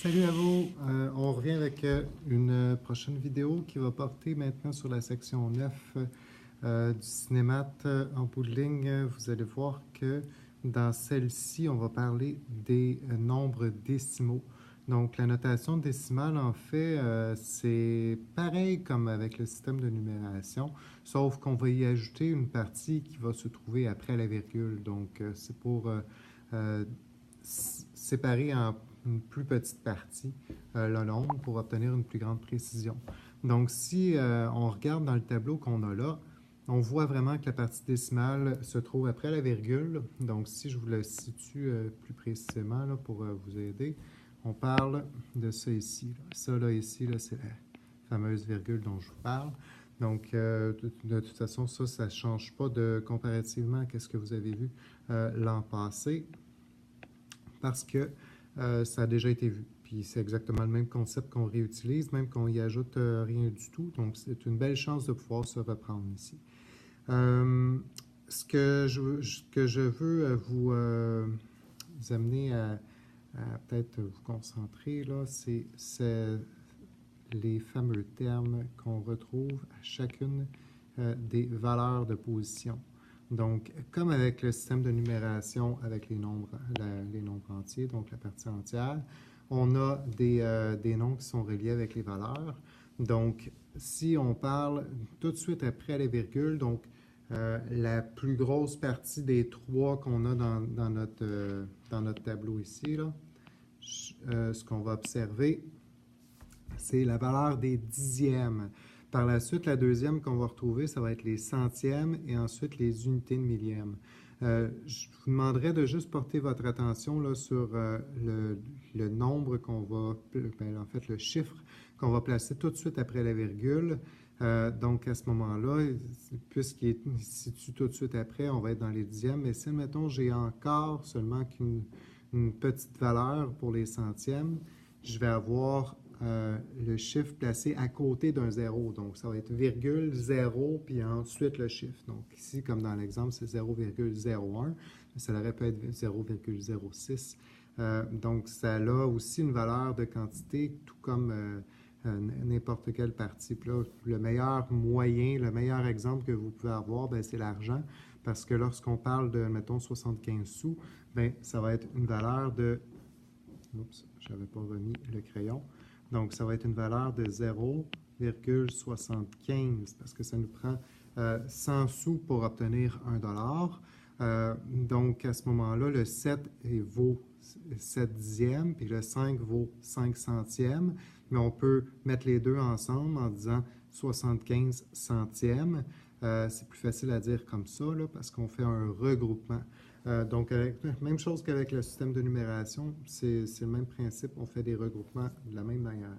Salut à vous. On revient avec une prochaine vidéo qui va porter maintenant sur la section 9 du cinémat. En bout de ligne, vous allez voir que dans celle-ci, on va parler des nombres décimaux. Donc, la notation décimale, en fait, c'est pareil comme avec le système de numération, sauf qu'on va y ajouter une partie qui va se trouver après la virgule. Donc, c'est pour euh, séparer en une plus petite partie le nombre pour obtenir une plus grande précision. Donc, si on regarde dans le tableau qu'on a là, on voit vraiment que la partie décimale se trouve après la virgule. Donc, si je vous le situe plus précisément là, pour vous aider, on parle de ça ici. Là. Ça, là, ici, là, c'est la fameuse virgule dont je vous parle. Donc, de toute façon, ça ne change pas comparativement à ce que vous avez vu l'an passé parce que ça a déjà été vu. Puis c'est exactement le même concept qu'on réutilise, même qu'on y ajoute rien du tout. Donc c'est une belle chance de pouvoir se reprendre ici. Ce que je veux vous amener à peut-être vous concentrer, là, c'est les fameux termes qu'on retrouve à chacune des valeurs de position. Donc, comme avec le système de numération avec les nombres entiers, donc la partie entière, on a des noms qui sont reliés avec les valeurs. Donc, si on parle tout de suite après les virgules, donc la plus grosse partie des trois qu'on a dans notre tableau ici, là, ce qu'on va observer, c'est la valeur des dixièmes. Par la suite, la deuxième qu'on va retrouver, ça va être les centièmes et ensuite les unités de millième. Je vous demanderai de juste porter votre attention là, sur le nombre qu'on va, en fait, le chiffre qu'on va placer tout de suite après la virgule. Donc, à ce moment-là, puisqu'il est situé tout de suite après, on va être dans les dixièmes. Mais si, mettons, j'ai encore seulement qu'une petite valeur pour les centièmes, je vais avoir le chiffre placé à côté d'un zéro. Donc, ça va être virgule, zéro, puis ensuite le chiffre. Donc, ici, comme dans l'exemple, c'est 0,01, mais ça aurait pu être 0,06. Donc, ça a aussi une valeur de quantité, tout comme n'importe quelle partie. Puis là, le meilleur moyen, le meilleur exemple que vous pouvez avoir, c'est l'argent, parce que lorsqu'on parle de, mettons, 75 sous, ça va être une valeur de... Oups, je n'avais pas remis le crayon. Donc, ça va être une valeur de 0,75 parce que ça nous prend 100 sous pour obtenir 1 dollar. Donc, à ce moment-là, le 7 vaut 7 dixièmes, puis le 5 vaut 5 centièmes. Mais on peut mettre les deux ensemble en disant 75 centièmes. C'est plus facile à dire comme ça, là, parce qu'on fait un regroupement. Donc, même chose qu'avec le système de numération, c'est le même principe, on fait des regroupements de la même manière.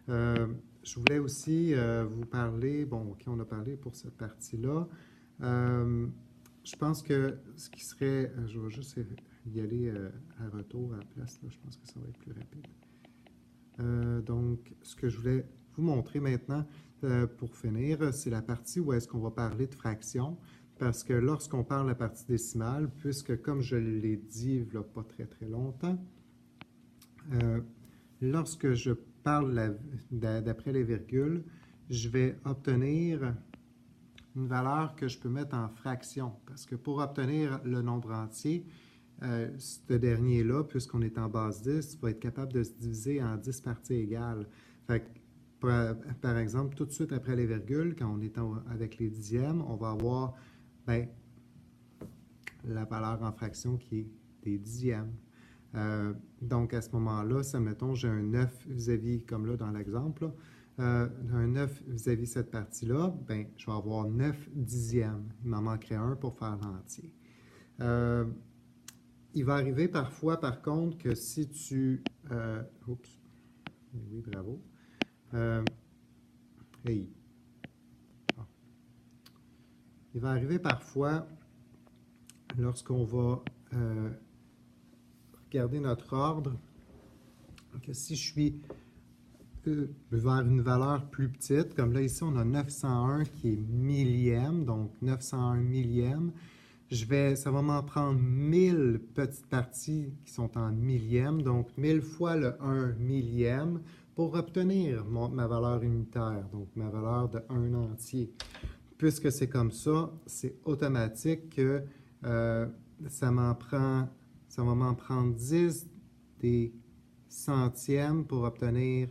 Je voulais aussi vous parler, bon, OK, on a parlé pour cette partie-là. Je pense que ce qui serait, je vais juste y aller à retour à la place, là, je pense que ça va être plus rapide. Donc, ce que je voulais vous montrer maintenant, pour finir, c'est la partie où est-ce qu'on va parler de fractions. Parce que lorsqu'on parle de la partie décimale, puisque comme je l'ai dit il n'y a pas très très longtemps, lorsque je parle d'après les virgules, je vais obtenir une valeur que je peux mettre en fraction. Parce que pour obtenir le nombre entier, ce dernier-là, puisqu'on est en base 10, va être capable de se diviser en 10 parties égales. Fait que, par exemple, tout de suite après les virgules, quand on est avec les dixièmes, on va avoir la valeur en fraction qui est des dixièmes. Donc, à ce moment-là, mettons, j'ai un 9 vis-à-vis, comme là dans l'exemple, un 9 vis-à-vis cette partie-là, je vais avoir 9 dixièmes. Il m'en manquerait un pour faire l'entier. Il va arriver parfois, par contre, que si tu... oups. Oui, bravo. Hey. Ah. Il va arriver parfois, lorsqu'on va regarder notre ordre, que si je suis vers une valeur plus petite, comme là ici on a 901 qui est millième, donc 901 millième, Ça va m'en prendre 1000 petites parties qui sont en millième, donc 1000 fois le 1 millième pour obtenir ma valeur unitaire, donc ma valeur de 1 entier. Puisque c'est comme ça, c'est automatique que ça va m'en prendre 10 des centièmes pour obtenir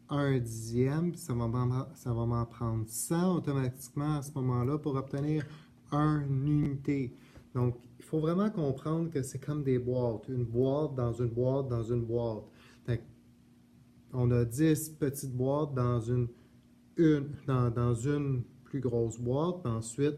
1 dixième, puis ça va m'en prendre 100 automatiquement à ce moment-là pour obtenir 1 unité. Donc, il faut vraiment comprendre que c'est comme des boîtes, une boîte dans une boîte dans une boîte. Donc, on a 10 petites boîtes dans une plus grosse boîte, puis ensuite,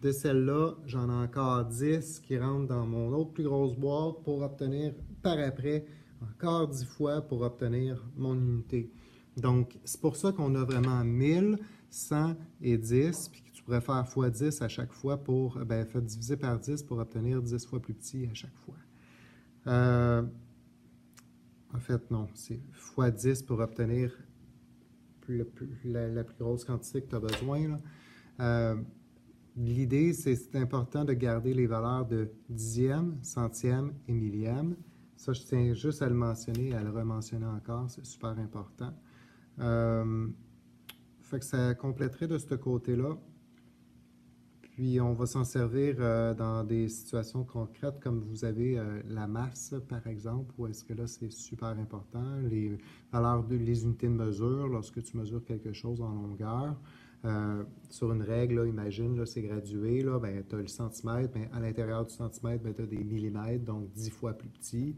de celle-là, j'en ai encore 10 qui rentrent dans mon autre plus grosse boîte pour obtenir par après encore 10 fois pour obtenir mon unité. Donc, c'est pour ça qu'on a vraiment 1000, 100 et 10, puis que tu pourrais faire x 10 à chaque fois pour, faire diviser par 10 pour obtenir 10 fois plus petit à chaque fois. En fait, non, c'est x 10 pour obtenir la plus grosse quantité que tu as besoin, là. L'idée, c'est important de garder les valeurs de dixième, centième et millième. Ça, je tiens juste à le mentionner et à le rementionner encore, c'est super important. Fait que ça compléterait de ce côté-là. Puis, on va s'en servir dans des situations concrètes, comme vous avez la masse, par exemple, où est-ce que là, c'est super important. Les valeurs les unités de mesure, lorsque tu mesures quelque chose en longueur. Sur une règle, là, imagine, là, c'est gradué, là, tu as le centimètre, mais à l'intérieur du centimètre, tu as des millimètres, donc 10 fois plus petit.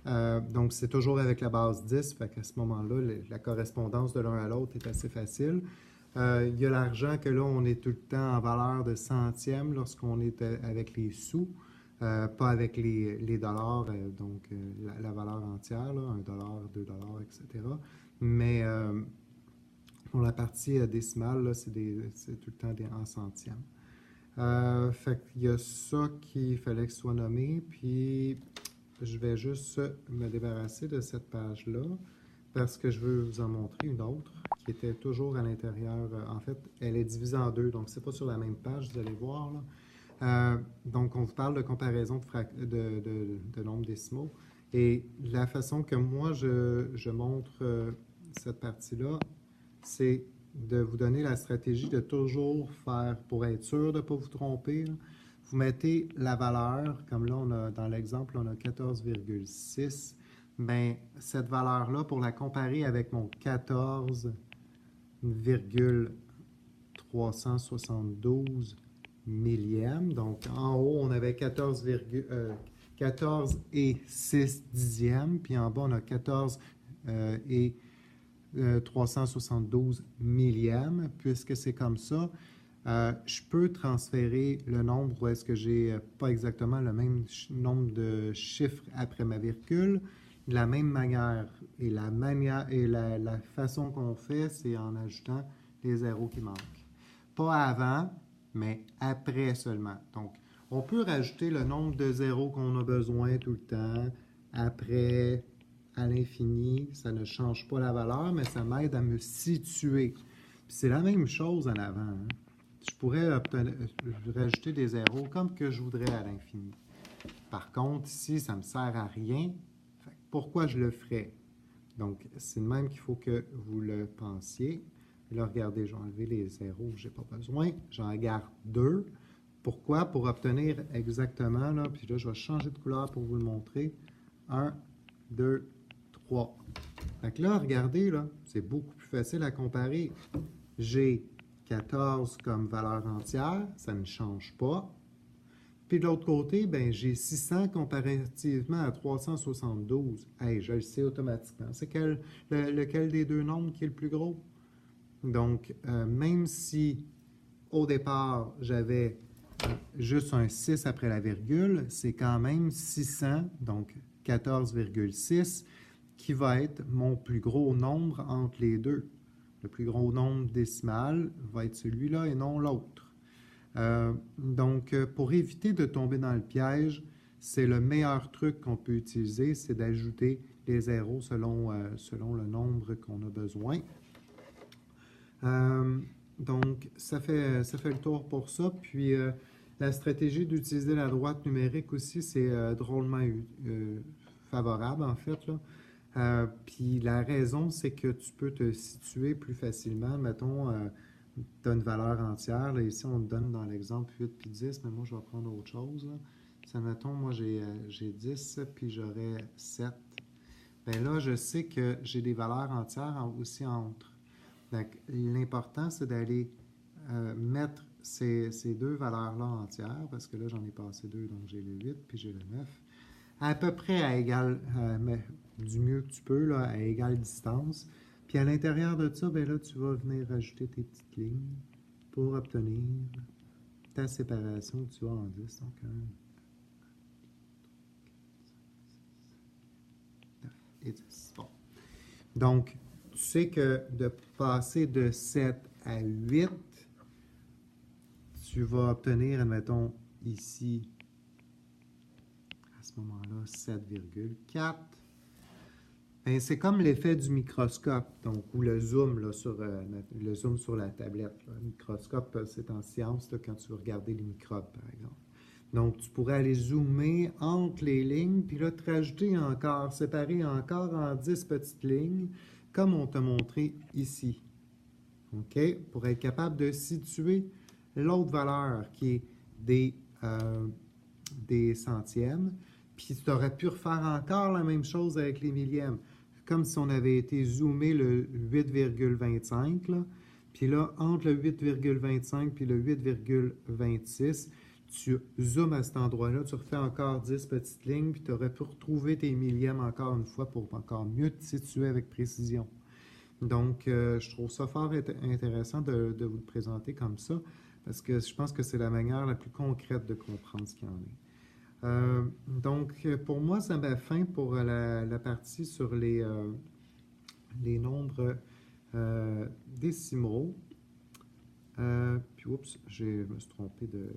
Donc, c'est toujours avec la base 10, fait qu'à ce moment-là, la correspondance de l'un à l'autre est assez facile. Il y a l'argent que là, on est tout le temps en valeur de centième lorsqu'on est avec les sous, pas avec les dollars, donc la valeur entière, là, 1 dollar, 2 dollars, etc. Mais pour la partie décimale, c'est tout le temps en centièmes. Fait qu'il y a ça qu'il fallait que soit nommé, puis je vais juste me débarrasser de cette page-là parce que je veux vous en montrer une autre qui était toujours à l'intérieur. En fait, elle est divisée en deux, donc c'est pas sur la même page, vous allez voir, là. Donc, on vous parle de comparaison de nombres décimaux. Et la façon que moi, je montre cette partie-là, c'est de vous donner la stratégie de toujours faire, pour être sûr de ne pas vous tromper, là, vous mettez la valeur, comme là, dans l'exemple, on a 14,6. Bien, cette valeur-là, pour la comparer avec mon 14,372 millième, donc en haut, on avait 14 et 6 dixièmes, puis en bas, on a 14 et 372 millièmes, puisque c'est comme ça. Je peux transférer le nombre où est-ce que j'ai pas exactement le même nombre de chiffres après ma virgule de la même manière. Et la façon qu'on fait, c'est en ajoutant les zéros qui manquent. Pas avant, mais après seulement. Donc, on peut rajouter le nombre de zéros qu'on a besoin tout le temps, après, à l'infini. Ça ne change pas la valeur, mais ça m'aide à me situer. Puis c'est la même chose en avant. Hein? Je pourrais rajouter des zéros comme que je voudrais à l'infini. Par contre, ici, ça ne me sert à rien. Pourquoi je le ferais? Donc, c'est le même qu'il faut que vous le pensiez. Et là, regardez, j'ai enlevé les zéros, je n'ai pas besoin. J'en garde 2. Pourquoi? Pour obtenir exactement, là, puis là, je vais changer de couleur pour vous le montrer. 1, 2, 3. Fait que là, regardez, là, c'est beaucoup plus facile à comparer. J'ai 14 comme valeur entière, ça ne change pas. Puis de l'autre côté, ben, j'ai 600 comparativement à 372. Hey, je le sais automatiquement. C'est lequel des deux nombres qui est le plus gros? Donc, même si au départ, j'avais juste un 6 après la virgule, c'est quand même 600, donc 14,6, qui va être mon plus gros nombre entre les deux. Le plus gros nombre décimal va être celui-là et non l'autre. Donc, pour éviter de tomber dans le piège, c'est le meilleur truc qu'on peut utiliser, c'est d'ajouter les zéros selon le nombre qu'on a besoin. Donc, ça fait le tour pour ça. Puis, La stratégie d'utiliser la droite numérique aussi, c'est drôlement favorable, en fait, là. Puis la raison, c'est que tu peux te situer plus facilement. Mettons, tu as une valeur entière. Là, ici, on te donne dans l'exemple 8 puis 10, mais moi, je vais prendre autre chose. Là. Ça, mettons, moi, j'ai 10, puis j'aurais 7. Bien là, je sais que j'ai des valeurs entières aussi entre. Donc, l'important, c'est d'aller mettre ces deux valeurs-là entières, parce que là, j'en ai passé deux, donc j'ai le 8 puis j'ai le 9, à peu près à égale, mais du mieux que tu peux, là, à égale distance. Puis à l'intérieur de ça, ben là, tu vas venir rajouter tes petites lignes pour obtenir ta séparation que tu as en 10. Donc, 1, 9 et 10. Bon. Donc, tu sais que de passer de 7 à 8, tu vas obtenir, admettons, ici, à ce moment-là, 7,4. Ben, c'est comme l'effet du microscope, donc, ou le zoom, là, le zoom sur la tablette. Là. Le microscope, c'est en science là, quand tu veux regarder les microbes, par exemple. Donc, tu pourrais aller zoomer entre les lignes, puis là, te rajouter encore, séparer encore en 10 petites lignes, comme on t'a montré ici. OK? Pour être capable de situer l'autre valeur qui est des centièmes. Puis tu aurais pu refaire encore la même chose avec les millièmes. Comme si on avait été zoomé le 8,25. Là. Puis là, entre le 8,25 puis le 8,26, tu zoomes à cet endroit-là, tu refais encore 10 petites lignes, puis tu aurais pu retrouver tes millièmes encore une fois pour encore mieux te situer avec précision. Donc, je trouve ça fort intéressant de vous le présenter comme ça, parce que je pense que c'est la manière la plus concrète de comprendre ce qu'il y en est. Donc, pour moi, ça met fin pour la partie sur les nombres décimaux. Puis, oups, je me suis trompé de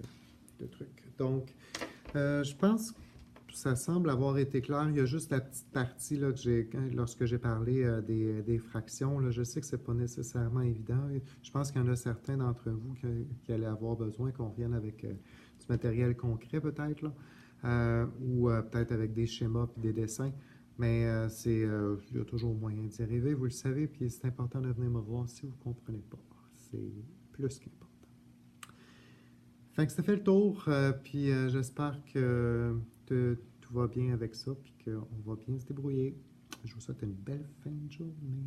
truc. Donc, je pense que ça semble avoir été clair. Il y a juste la petite partie là, lorsque j'ai parlé des fractions. Là, je sais que ce n'est pas nécessairement évident. Je pense qu'il y en a certains d'entre vous qui allaient avoir besoin qu'on revienne avec du matériel concret, peut-être, là. Ou peut-être avec des schémas et des dessins. Mais il y a toujours moyen d'y arriver, vous le savez, puis c'est important de venir me voir si vous ne comprenez pas. C'est plus qu'important. Fait que ça fait le tour, puis j'espère que tout va bien avec ça, puis qu'on va bien se débrouiller. Je vous souhaite une belle fin de journée.